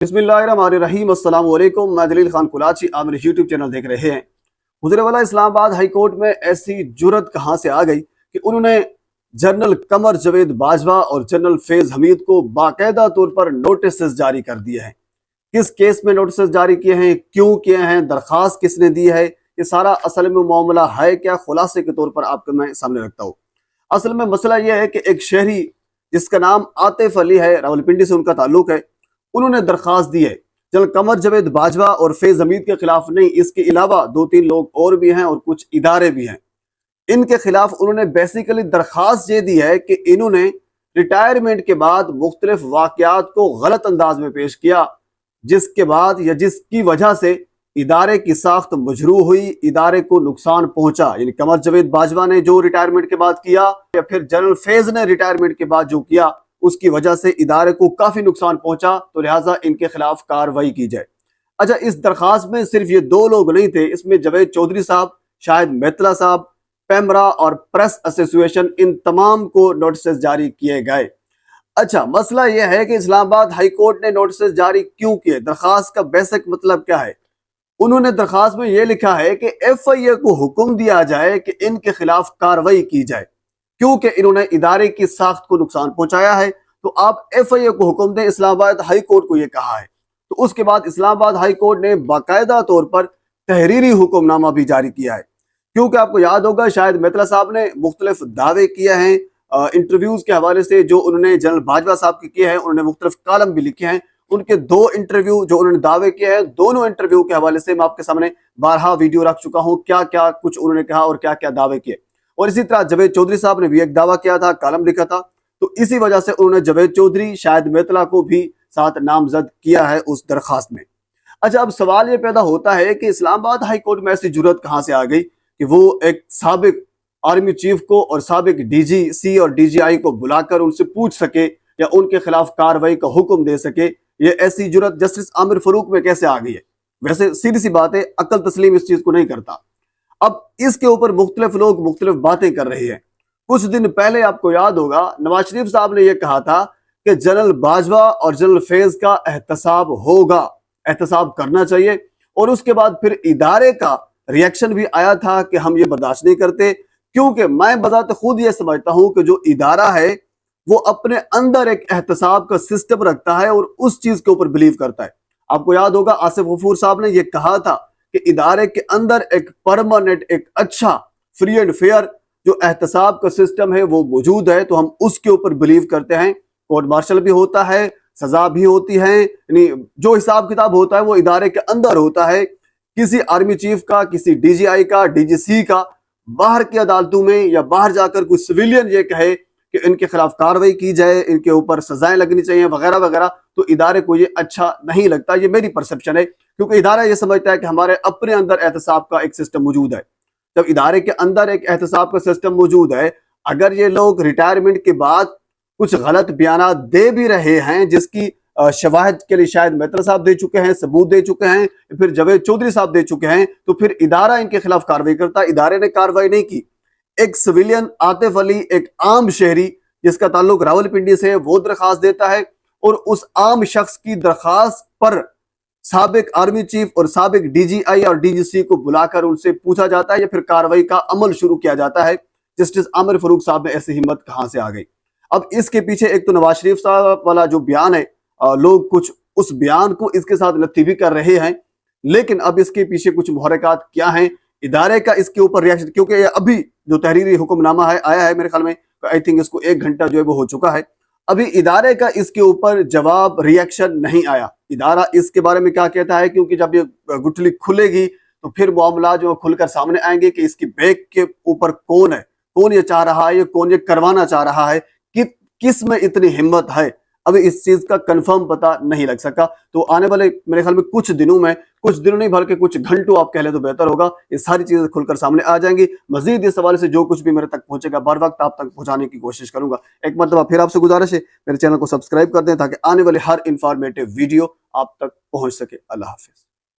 बिस्मिल्लाहिर्रहमानिर्रहीम। अस्सलाम वालेकुम। मैं जलील खान कुलाची, आप मेरे यूट्यूब चैनल देख रहे हैं। हुज़ूरवाला इस्लामाबाद हाई कोर्ट में ऐसी जुर्रत कहाँ से आ गई कि उन्होंने जनरल कमर जावेद बाजवा और जनरल फैज हमीद को बाकायदा तौर पर नोटिस जारी कर दिए हैं। किस केस में नोटिस जारी किए हैं, क्यों किए हैं, दरखास्त किसने दी है, ये सारा असल में मामला है क्या, खुलासे के तौर पर आपको मैं सामने रखता हूँ। असल में मसला यह है कि एक शहरी जिसका नाम आतिफ अली है, रावलपिंडी से उनका ताल्लुक है, उन्होंने दरखास्त दी है जनरल कमर जावेद बाजवा और फैज हमीद के खिलाफ नहीं, इसके अलावा 2-3 लोग और भी हैं और कुछ इदारे भी हैं। इनके खिलाफ उन्होंने बेसिकली दरखास्त ये दी है कि इन्होंने रिटायरमेंट के बाद मुख्तलिफ वाकयात को गलत अंदाज में पेश किया, जिसके बाद या जिसकी वजह से इदारे की साख्त मजरूह हुई, इदारे को नुकसान पहुंचा। यानी कमर जावेद बाजवा ने जो रिटायरमेंट के बाद किया या फिर जनरल फैज ने रिटायरमेंट के बाद जो किया, उसकी वजह से इदारे को काफी नुकसान पहुंचा, तो लिहाजा इनके खिलाफ कार्रवाई की जाए। अच्छा, इस दरखास्त में सिर्फ ये 2 लोग नहीं थे, इसमें जावेद चौधरी साहब, शाहिद मेतला साहब, पेमरा और प्रेस एसोसिएशन, इन तमाम को नोटिस जारी किए गए। अच्छा, मसला यह है कि इस्लामाबाद हाई कोर्ट ने नोटिस जारी क्यों किए, दरखास्त का बेसिक मतलब क्या है। उन्होंने दरखास्त में यह लिखा है कि FIA को हुक्म दिया जाए कि इनके खिलाफ कार्रवाई की जाए, क्योंकि इन्होंने इदारे की साख्त को नुकसान पहुंचाया है, तो आप FIA को हुक्म दें। इस्लामाबाद हाई कोर्ट को यह कहा है। तो उसके बाद इस्लामाबाद हाई कोर्ट ने बाकायदा तौर पर तहरीरी हुक्मनामा भी जारी किया है, क्योंकि आपको याद होगा शाहिद मेतला साहब ने मुख्तलिफ दावे किए हैं इंटरव्यूज के हवाले से जो उन्होंने जनरल बाजवा साहब के किए हैं। उन्होंने मुख्तलिफ कॉलम भी लिखे हैं। उनके 2 इंटरव्यू जो उन्होंने दावे किए हैं, दोनों इंटरव्यू के हवाले से मैं आपके सामने बारहा वीडियो रख चुका हूं, क्या क्या कुछ उन्होंने कहा और क्या क्या दावे किए। और इसी तरह जावेद चौधरी साहब ने भी एक दावा किया था, कॉलम लिखा था, तो इसी वजह से उन्होंने जावेद चौधरी, शाहिद मेतला को भी साथ नामजद किया है उस दरखास्त में। अच्छा, अब सवाल ये पैदा होता है कि इस्लामाबाद हाई कोर्ट में ऐसी जुर्रत कहां से आ गई कि वो एक साबिक आर्मी चीफ को और साबिक DGC और DGI को बुलाकर उनसे पूछ सके या उनके खिलाफ कार्रवाई का हुक्म दे सके। ये ऐसी जुर्रत जस्टिस आमिर फरूक में कैसे आ गई है। वैसे सीधी सी बात है, अक्ल तस्लीम इस चीज को नहीं करता। अब इसके ऊपर मुख्तलिफ लोग मुख्तलिफ बातें कर रहे हैं। कुछ दिन पहले आपको याद होगा नवाज शरीफ साहब ने यह कहा था कि जनरल बाजवा और जनरल फैज का एहतसाब होगा, एहतसाब करना चाहिए। और उसके बाद फिर इदारे का रिएक्शन भी आया था कि हम ये बर्दाश्त नहीं करते, क्योंकि मैं बजाते खुद ये समझता हूं कि जो इदारा है वो अपने अंदर एक एहतसाब का सिस्टम रखता है और उस चीज के ऊपर बिलीव करता है। आपको याद होगा आसिफ गफूर साहब ने यह कहा था कि इदारे के अंदर एक परमानेंट, एक अच्छा फ्री एंड फेयर जो एहतसाब का सिस्टम है वो मौजूद है, तो हम उसके ऊपर बिलीव करते हैं। कोर्ट मार्शल भी होता है, सजा भी होती है, यानी जो हिसाब किताब होता है वो इदारे के अंदर होता है। किसी आर्मी चीफ का, किसी DGI का, DGC का बाहर की अदालतों में या बाहर जाकर कोई सिविलियन ये कहे कि इनके खिलाफ कार्रवाई की जाए, इनके ऊपर सजाएं लगनी चाहिए वगैरह वगैरह, तो इदारे को ये अच्छा नहीं लगता। ये मेरी परसेप्शन है, क्योंकि इदारा ये समझता है कि हमारे अपने अंदर एहतसाब का एक सिस्टम मौजूद है। जब इदारे के अंदर एक एहतसाब का सिस्टम मौजूद है, अगर ये लोग रिटायरमेंट के बाद कुछ गलत बयान दे भी रहे हैं, जिसकी शवाहिद के लिए शायद मेतला साहब दे चुके हैं, सबूत दे चुके हैं, फिर जावेद चौधरी साहब दे चुके हैं, तो फिर इदारा इनके खिलाफ कार्रवाई करता। इदारे ने कार्रवाई नहीं की। एक सिविलियन आतिफ अली, एक आम शहरी जिसका ताल्लुक रावलपिंडी से, वो दरखास्त देता है और उस आम शख्स की दरखास्त पर साबिक आर्मी चीफ और साबिक DGI और DGC को बुलाकर उनसे पूछा जाता है या फिर कार्रवाई का अमल शुरू किया जाता है। जस्टिस आमिर फरूक साहब में ऐसी हिम्मत कहां से आ गई। अब इसके पीछे एक तो नवाज शरीफ साहब वाला जो बयान है, लोग कुछ उस बयान को इसके साथ नत्थी भी कर रहे हैं, लेकिन अब इसके पीछे कुछ मुहर्रिकात क्या हैं, इदारे का इसके ऊपर रिएक्शन, क्योंकि ये अभी जो तहरीरी हुक्मनामा है आया है, मेरे ख्याल में आई थिंक इसको 1 घंटा जो है वो हो चुका है, अभी इदारे का इसके ऊपर जवाब, रिएक्शन नहीं आया। इदारा इसके बारे में क्या कहता है, क्योंकि जब ये गुठली खुलेगी तो फिर मामला जो खुलकर सामने आएंगे कि इसकी बैक के ऊपर कौन है, कौन ये चाह रहा है, कौन ये करवाना चाह रहा है, कि किस में इतनी हिम्मत है। अभी इस चीज का कंफर्म पता नहीं लग सका। तो आने वाले मेरे ख्याल में कुछ दिनों में, कुछ दिनों नहीं बल्कि कुछ घंटों आप कह ले तो बेहतर होगा, ये सारी चीजें खुलकर सामने आ जाएंगी। मजीद इस हवाले से जो कुछ भी मेरे तक पहुंचेगा बर वक्त आप तक पहुंचाने की कोशिश करूंगा। एक मरतबा फिर आपसे गुजारिश है, मेरे चैनल को सब्सक्राइब कर दें ताकि आने वाले हर इंफॉर्मेटिव वीडियो आप तक पहुंच सके। अल्लाह हाफिज।